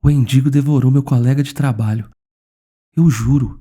O mendigo devorou meu colega de trabalho. Eu juro.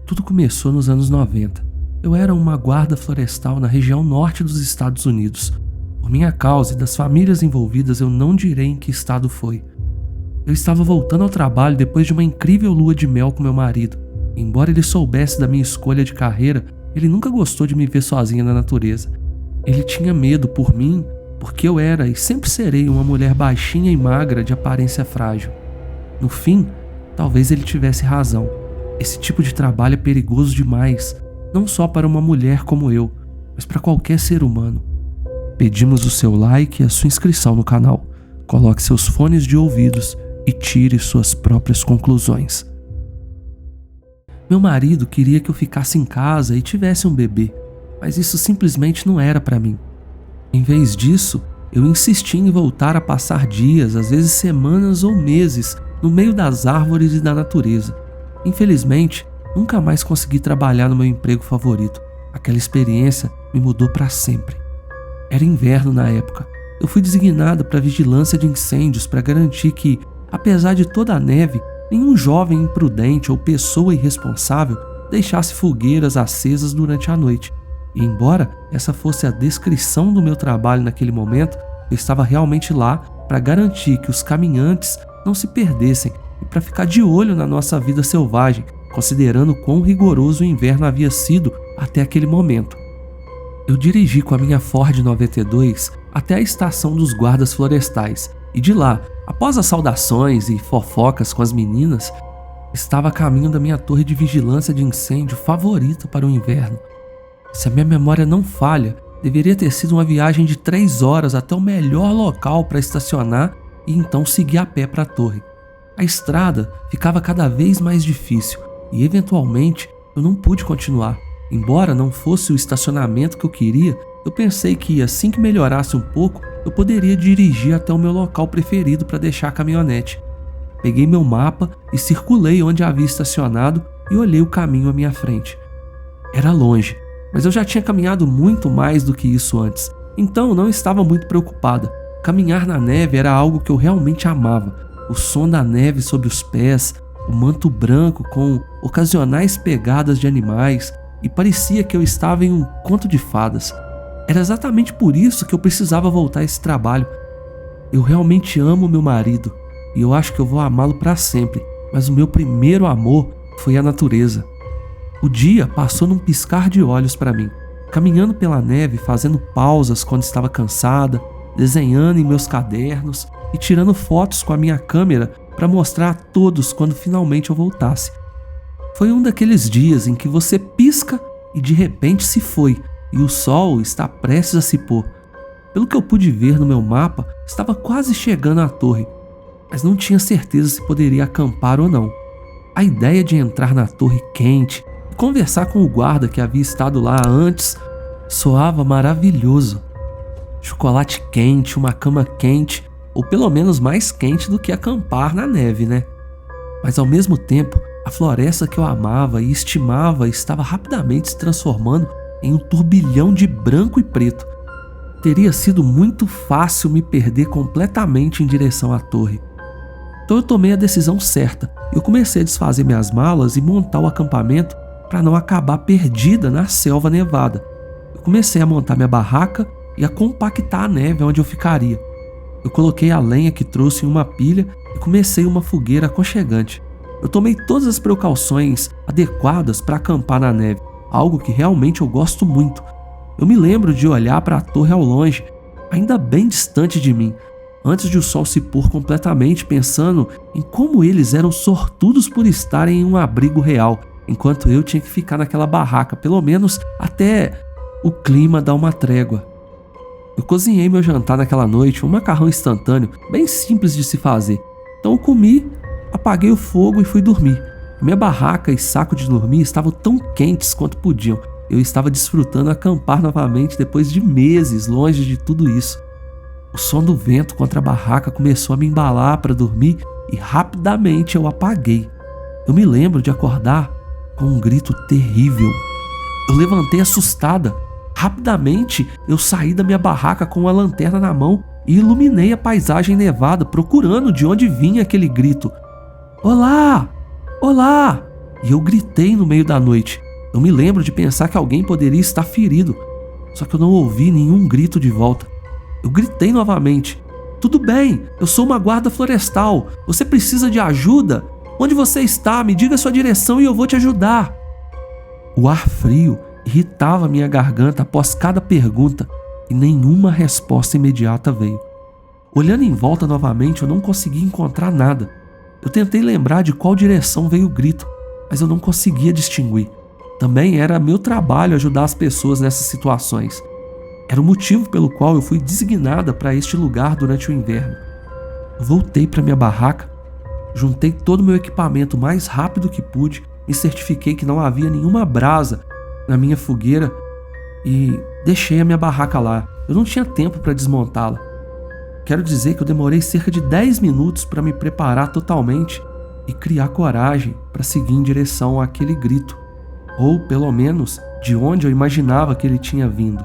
Tudo começou nos anos 90. Eu era uma guarda florestal na região norte dos Estados Unidos. Por minha causa e das famílias envolvidas, eu não direi em que estado foi. Eu estava voltando ao trabalho depois de uma incrível lua de mel com meu marido. Embora ele soubesse da minha escolha de carreira, ele nunca gostou de me ver sozinha na natureza. Ele tinha medo por mim, porque eu era e sempre serei uma mulher baixinha e magra de aparência frágil. No fim, talvez ele tivesse razão. Esse tipo de trabalho é perigoso demais, não só para uma mulher como eu, mas para qualquer ser humano. Pedimos o seu like e a sua inscrição no canal. Coloque seus fones de ouvidos e tire suas próprias conclusões. Meu marido queria que eu ficasse em casa e tivesse um bebê, mas isso simplesmente não era para mim. Em vez disso, eu insisti em voltar a passar dias, às vezes semanas ou meses, no meio das árvores e da natureza. Infelizmente, nunca mais consegui trabalhar no meu emprego favorito. Aquela experiência me mudou para sempre. Era inverno na época. Eu fui designada para vigilância de incêndios para garantir que, apesar de toda a neve, nenhum jovem imprudente ou pessoa irresponsável deixasse fogueiras acesas durante a noite. E embora essa fosse a descrição do meu trabalho naquele momento, eu estava realmente lá para garantir que os caminhantes não se perdessem e para ficar de olho na nossa vida selvagem, considerando quão rigoroso o inverno havia sido até aquele momento. Eu dirigi com a minha Ford 92 até a estação dos guardas florestais e de lá, após as saudações e fofocas com as meninas, estava a caminho da minha torre de vigilância de incêndio favorita para o inverno. Se a minha memória não falha, deveria ter sido uma viagem de 3 horas até o melhor local para estacionar e então seguir a pé para a torre. A estrada ficava cada vez mais difícil e, eventualmente, eu não pude continuar. Embora não fosse o estacionamento que eu queria, eu pensei que, assim que melhorasse um pouco, eu poderia dirigir até o meu local preferido para deixar a caminhonete. Peguei meu mapa e circulei onde havia estacionado e olhei o caminho à minha frente. Era longe, mas eu já tinha caminhado muito mais do que isso antes, então não estava muito preocupada. Caminhar na neve era algo que eu realmente amava. O som da neve sob os pés, o manto branco com ocasionais pegadas de animais, e parecia que eu estava em um conto de fadas. Era exatamente por isso que eu precisava voltar a esse trabalho. Eu realmente amo meu marido, e eu acho que eu vou amá-lo para sempre, mas o meu primeiro amor foi a natureza. O dia passou num piscar de olhos para mim, caminhando pela neve, fazendo pausas quando estava cansada, desenhando em meus cadernos e tirando fotos com a minha câmera para mostrar a todos quando finalmente eu voltasse. Foi um daqueles dias em que você pisca e de repente se foi, e o sol está prestes a se pôr. Pelo que eu pude ver no meu mapa, estava quase chegando à torre, mas não tinha certeza se poderia acampar ou não. A ideia de entrar na torre quente e conversar com o guarda que havia estado lá antes soava maravilhoso. Chocolate quente, uma cama quente, ou pelo menos mais quente do que acampar na neve, né? Mas ao mesmo tempo, a floresta que eu amava e estimava estava rapidamente se transformando em um turbilhão de branco e preto. Teria sido muito fácil me perder completamente em direção à torre. Então eu tomei a decisão certa. Eu comecei a desfazer minhas malas e montar o acampamento para não acabar perdida na selva nevada. Eu comecei a montar minha barraca e a compactar a neve onde eu ficaria. Eu coloquei a lenha que trouxe em uma pilha e comecei uma fogueira aconchegante. Eu tomei todas as precauções adequadas para acampar na neve, algo que realmente eu gosto muito. Eu me lembro de olhar para a torre ao longe, ainda bem distante de mim, antes de o sol se pôr completamente, pensando em como eles eram sortudos por estarem em um abrigo real, enquanto eu tinha que ficar naquela barraca, pelo menos até o clima dar uma trégua. Eu cozinhei meu jantar naquela noite, um macarrão instantâneo, bem simples de se fazer. Então eu comi, apaguei o fogo e fui dormir. Minha barraca e saco de dormir estavam tão quentes quanto podiam. Eu estava desfrutando acampar novamente depois de meses longe de tudo isso. O som do vento contra a barraca começou a me embalar para dormir e rapidamente eu apaguei. Eu me lembro de acordar com um grito terrível. Eu levantei assustada. Rapidamente, eu saí da minha barraca com uma lanterna na mão e iluminei a paisagem nevada, procurando de onde vinha aquele grito. Olá! Olá! E eu gritei no meio da noite. Eu me lembro de pensar que alguém poderia estar ferido, só que eu não ouvi nenhum grito de volta. Eu gritei novamente. Tudo bem, eu sou uma guarda florestal. Você precisa de ajuda? Onde você está? Me diga sua direção e eu vou te ajudar. O ar frio irritava minha garganta após cada pergunta e nenhuma resposta imediata veio. Olhando em volta novamente, eu não consegui encontrar nada. Eu tentei lembrar de qual direção veio o grito, mas eu não conseguia distinguir. Também era meu trabalho ajudar as pessoas nessas situações. Era o motivo pelo qual eu fui designada para este lugar durante o inverno. Eu voltei para minha barraca, juntei todo o meu equipamento o mais rápido que pude, me certifiquei que não havia nenhuma brasa na minha fogueira e deixei a minha barraca lá. Eu não tinha tempo para desmontá-la. Quero dizer que eu demorei cerca de 10 minutos para me preparar totalmente e criar coragem para seguir em direção àquele grito, ou pelo menos de onde eu imaginava que ele tinha vindo.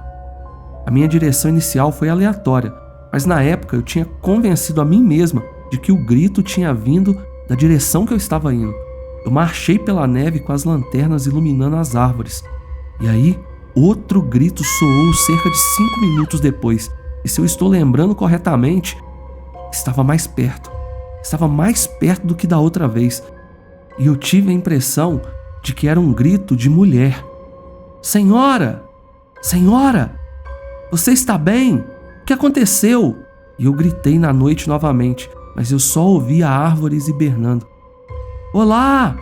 A minha direção inicial foi aleatória, mas na época eu tinha convencido a mim mesma de que o grito tinha vindo da direção que eu estava indo. Eu marchei pela neve com as lanternas iluminando as árvores. E aí, outro grito soou cerca de 5 minutos depois. E se eu estou lembrando corretamente, estava mais perto. Estava mais perto do que da outra vez. E eu tive a impressão de que era um grito de mulher. Senhora! Senhora! Você está bem? O que aconteceu? E eu gritei na noite novamente, mas eu só ouvia árvores hibernando. Olá!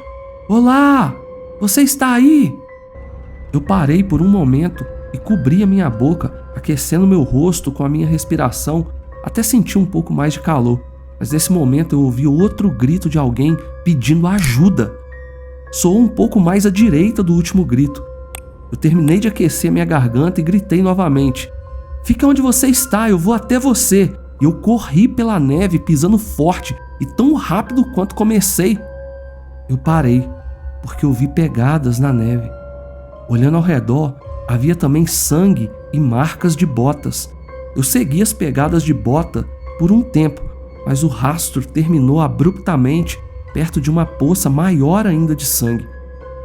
Olá! Você está aí? Eu parei por um momento e cobri a minha boca, aquecendo meu rosto com a minha respiração, até sentir um pouco mais de calor. Mas nesse momento eu ouvi outro grito de alguém pedindo ajuda. Soou um pouco mais à direita do último grito. Eu terminei de aquecer minha garganta e gritei novamente. Fica onde você está, eu vou até você. E eu corri pela neve pisando forte e tão rápido quanto comecei. Eu parei, porque eu vi pegadas na neve. Olhando ao redor, havia também sangue e marcas de botas. Eu segui as pegadas de bota por um tempo, mas o rastro terminou abruptamente perto de uma poça maior ainda de sangue.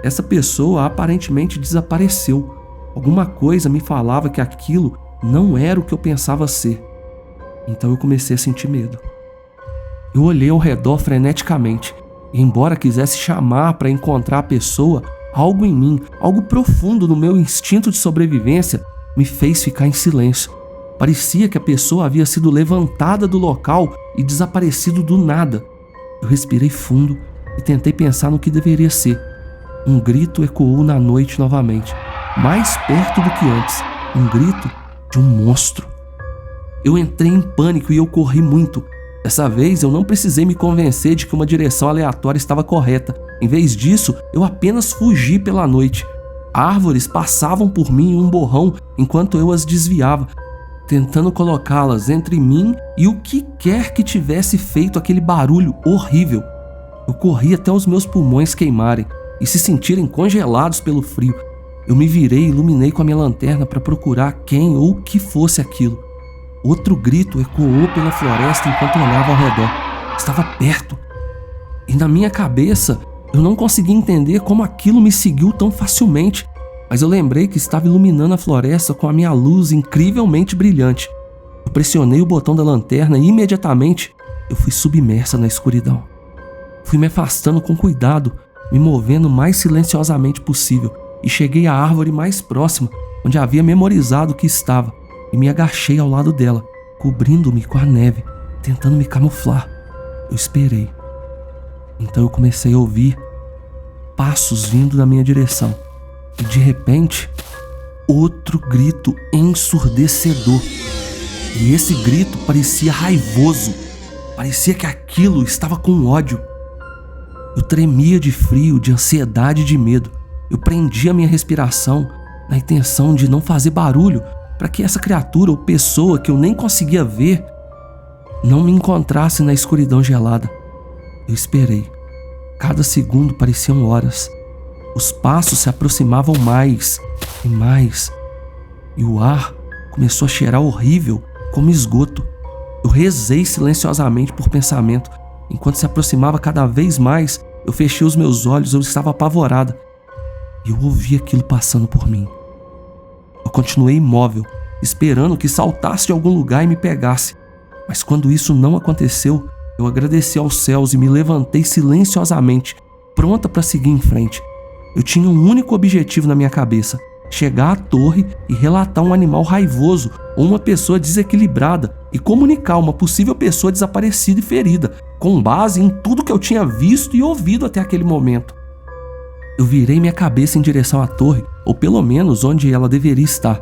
Essa pessoa aparentemente desapareceu. Alguma coisa me falava que aquilo não era o que eu pensava ser. Então eu comecei a sentir medo. Eu olhei ao redor freneticamente, e embora quisesse chamar para encontrar a pessoa, algo em mim, algo profundo no meu instinto de sobrevivência, me fez ficar em silêncio. Parecia que a pessoa havia sido levantada do local e desaparecido do nada. Eu respirei fundo e tentei pensar no que deveria ser. Um grito ecoou na noite novamente, mais perto do que antes. Um grito de um monstro. Eu entrei em pânico e eu corri muito. Dessa vez eu não precisei me convencer de que uma direção aleatória estava correta. Em vez disso, eu apenas fugi pela noite. Árvores passavam por mim em um borrão enquanto eu as desviava, tentando colocá-las entre mim e o que quer que tivesse feito aquele barulho horrível. Eu corri até os meus pulmões queimarem e se sentirem congelados pelo frio. Eu me virei e iluminei com a minha lanterna para procurar quem ou o que fosse aquilo. Outro grito ecoou pela floresta enquanto olhava ao redor. Estava perto. E na minha cabeça, eu não conseguia entender como aquilo me seguiu tão facilmente, mas eu lembrei que estava iluminando a floresta com a minha luz incrivelmente brilhante. Eu pressionei o botão da lanterna e imediatamente eu fui submersa na escuridão. Fui me afastando com cuidado, me movendo o mais silenciosamente possível, e cheguei à árvore mais próxima, onde havia memorizado que estava, e me agachei ao lado dela, cobrindo-me com a neve, tentando me camuflar. Eu esperei. Então eu comecei a ouvir passos vindo na minha direção. E de repente, outro grito ensurdecedor. E esse grito parecia raivoso. Parecia que aquilo estava com ódio. Eu tremia de frio, de ansiedade e de medo. Eu prendia minha respiração na intenção de não fazer barulho para que essa criatura ou pessoa que eu nem conseguia ver não me encontrasse na escuridão gelada. Eu esperei. Cada segundo pareciam horas. Os passos se aproximavam mais e mais. e o ar começou a cheirar horrível, como esgoto. Eu rezei silenciosamente por pensamento. Enquanto se aproximava cada vez mais, eu fechei os meus olhos, eu estava apavorada. E eu ouvi aquilo passando por mim. Eu continuei imóvel, esperando que saltasse de algum lugar e me pegasse. Mas quando isso não aconteceu, eu agradeci aos céus e me levantei silenciosamente, pronta para seguir em frente. Eu tinha um único objetivo na minha cabeça: chegar à torre e relatar um animal raivoso ou uma pessoa desequilibrada e comunicar uma possível pessoa desaparecida e ferida, com base em tudo que eu tinha visto e ouvido até aquele momento. Eu virei minha cabeça em direção à torre, ou pelo menos onde ela deveria estar.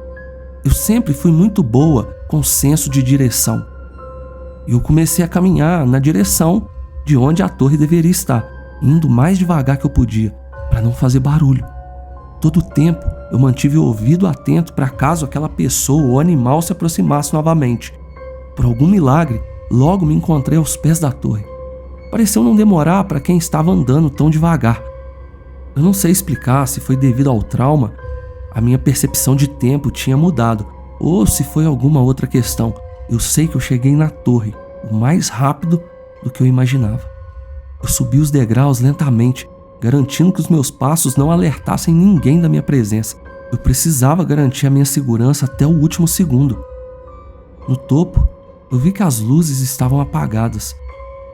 Eu sempre fui muito boa com senso de direção. E eu comecei a caminhar na direção de onde a torre deveria estar, indo mais devagar que eu podia, para não fazer barulho. Todo o tempo eu mantive o ouvido atento para caso aquela pessoa ou animal se aproximasse novamente. Por algum milagre, logo me encontrei aos pés da torre. Pareceu não demorar para quem estava andando tão devagar. Eu não sei explicar se foi devido ao trauma, a minha percepção de tempo tinha mudado, ou se foi alguma outra questão. Eu sei que eu cheguei na torre o mais rápido do que eu imaginava. Eu subi os degraus lentamente, garantindo que os meus passos não alertassem ninguém da minha presença. Eu precisava garantir a minha segurança até o último segundo. No topo, eu vi que as luzes estavam apagadas,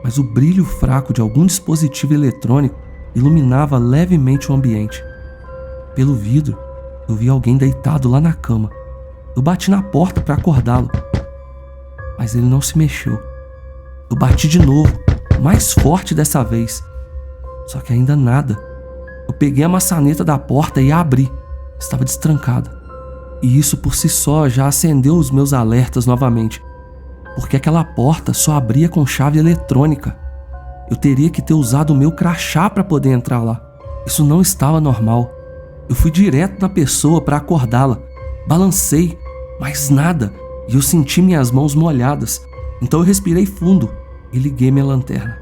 mas o brilho fraco de algum dispositivo eletrônico iluminava levemente o ambiente. Pelo vidro, eu vi alguém deitado lá na cama. Eu bati na porta para acordá-lo, mas ele não se mexeu. Eu bati de novo, mais forte dessa vez, só que ainda nada. Eu peguei a maçaneta da porta e a abri. Estava destrancada. E isso por si só já acendeu os meus alertas novamente, porque aquela porta só abria com chave eletrônica. Eu teria que ter usado o meu crachá para poder entrar lá. Isso não estava normal. Eu fui direto na pessoa para acordá-la. Balancei, mas nada, e eu senti minhas mãos molhadas. Então eu respirei fundo e liguei minha lanterna.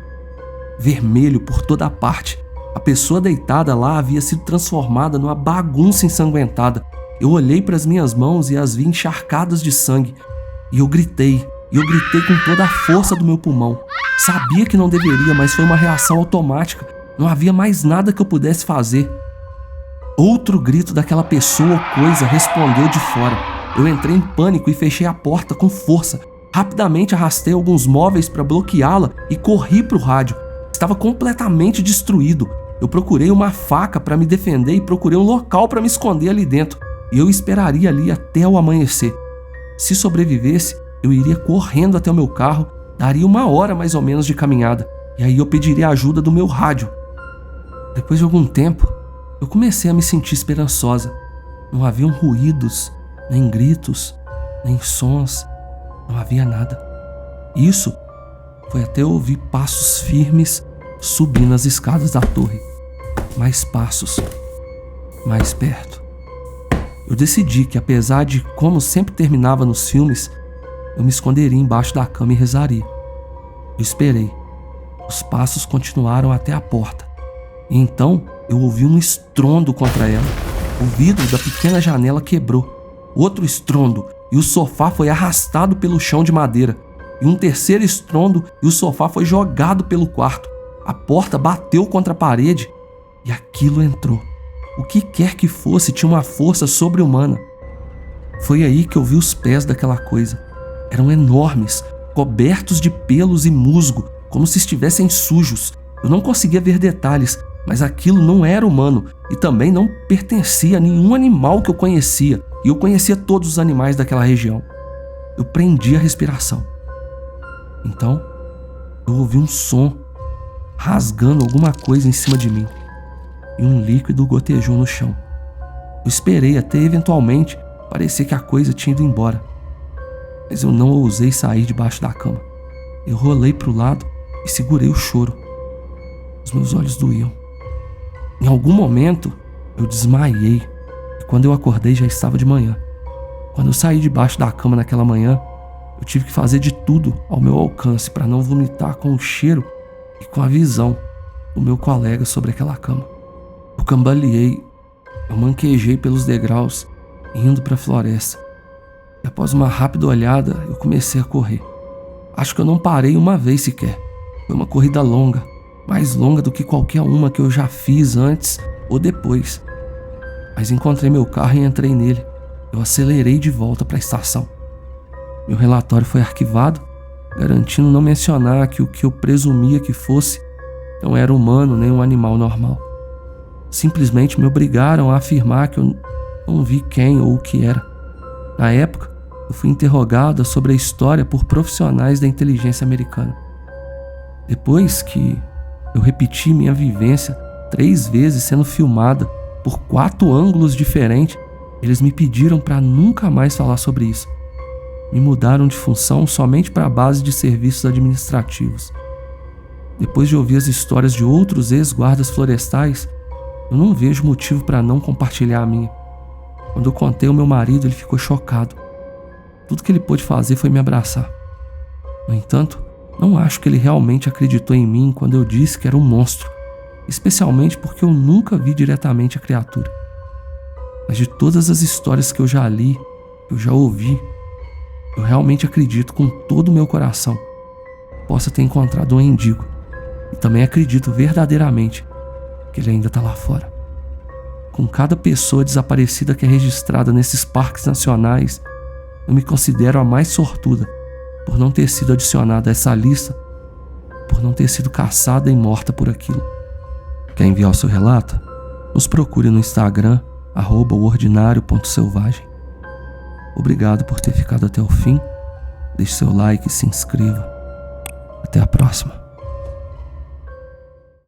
Vermelho por toda a parte. A pessoa deitada lá havia sido transformada numa bagunça ensanguentada. Eu olhei para as minhas mãos e as vi encharcadas de sangue. E eu gritei com toda a força do meu pulmão. Sabia que não deveria, mas foi uma reação automática. Não havia mais nada que eu pudesse fazer. Outro grito daquela pessoa ou coisa respondeu de fora. Eu entrei em pânico e fechei a porta com força. Rapidamente arrastei alguns móveis para bloqueá-la e corri para o rádio. Estava completamente destruído. Eu procurei uma faca para me defender e procurei um local para me esconder ali dentro. E eu esperaria ali até o amanhecer. Se sobrevivesse, eu iria correndo até o meu carro, daria 1 hora mais ou menos de caminhada, e aí eu pediria a ajuda do meu rádio. Depois de algum tempo, eu comecei a me sentir esperançosa. Não haviam ruídos, nem gritos, nem sons, não havia nada. Isso foi até eu ouvir passos firmes subindo as escadas da torre. Mais passos, mais perto. Eu decidi que, apesar de como sempre terminava nos filmes, eu me esconderia embaixo da cama e rezaria. Eu esperei. Os passos continuaram até a porta. E então eu ouvi um estrondo contra ela. O vidro da pequena janela quebrou. Outro estrondo e o sofá foi arrastado pelo chão de madeira. E um terceiro estrondo e o sofá foi jogado pelo quarto. A porta bateu contra a parede e aquilo entrou. O que quer que fosse tinha uma força sobre-humana. Foi aí que eu vi os pés daquela coisa. Eram enormes, cobertos de pelos e musgo, como se estivessem sujos. Eu não conseguia ver detalhes, mas aquilo não era humano e também não pertencia a nenhum animal que eu conhecia, e eu conhecia todos os animais daquela região. Eu prendi a respiração. Então, eu ouvi um som rasgando alguma coisa em cima de mim, e um líquido gotejou no chão. Eu esperei até eventualmente parecer que a coisa tinha ido embora, mas eu não ousei sair debaixo da cama. Eu rolei para o lado e segurei o choro. Os meus olhos doíam. Em algum momento, eu desmaiei e quando eu acordei já estava de manhã. Quando eu saí debaixo da cama naquela manhã, eu tive que fazer de tudo ao meu alcance para não vomitar com o cheiro e com a visão do meu colega sobre aquela cama. Eu cambaleei, eu manquejei pelos degraus, indo para a floresta. e após uma rápida olhada, eu comecei a correr. Acho que eu não parei uma vez sequer. Foi uma corrida longa, mais longa do que qualquer uma que eu já fiz antes ou depois. Mas encontrei meu carro e entrei nele. Eu acelerei de volta para a estação. Meu relatório foi arquivado, garantindo não mencionar que o que eu presumia que fosse não era humano nem um animal normal. Simplesmente me obrigaram a afirmar que eu não vi quem ou o que era. Na época, eu fui interrogada sobre a história por profissionais da inteligência americana. Depois que eu repeti minha vivência 3 vezes sendo filmada por 4 ângulos diferentes, eles me pediram para nunca mais falar sobre isso. Me mudaram de função somente para a base de serviços administrativos. Depois de ouvir as histórias de outros ex-guardas florestais, eu não vejo motivo para não compartilhar a minha. Quando eu contei ao meu marido, ele ficou chocado. Tudo que ele pôde fazer foi me abraçar. No entanto, não acho que ele realmente acreditou em mim quando eu disse que era um monstro, especialmente porque eu nunca vi diretamente a criatura. Mas de todas as histórias que eu já li, que eu já ouvi, eu realmente acredito com todo o meu coração que possa ter encontrado um mendigo. E também acredito verdadeiramente que ele ainda está lá fora. Com cada pessoa desaparecida que é registrada nesses parques nacionais, eu me considero a mais sortuda por não ter sido adicionada a essa lista, por não ter sido caçada e morta por aquilo. Quer enviar o seu relato? Nos procure no Instagram, @oordinário.selvagem. Obrigado por ter ficado até o fim. Deixe seu like e se inscreva. Até a próxima.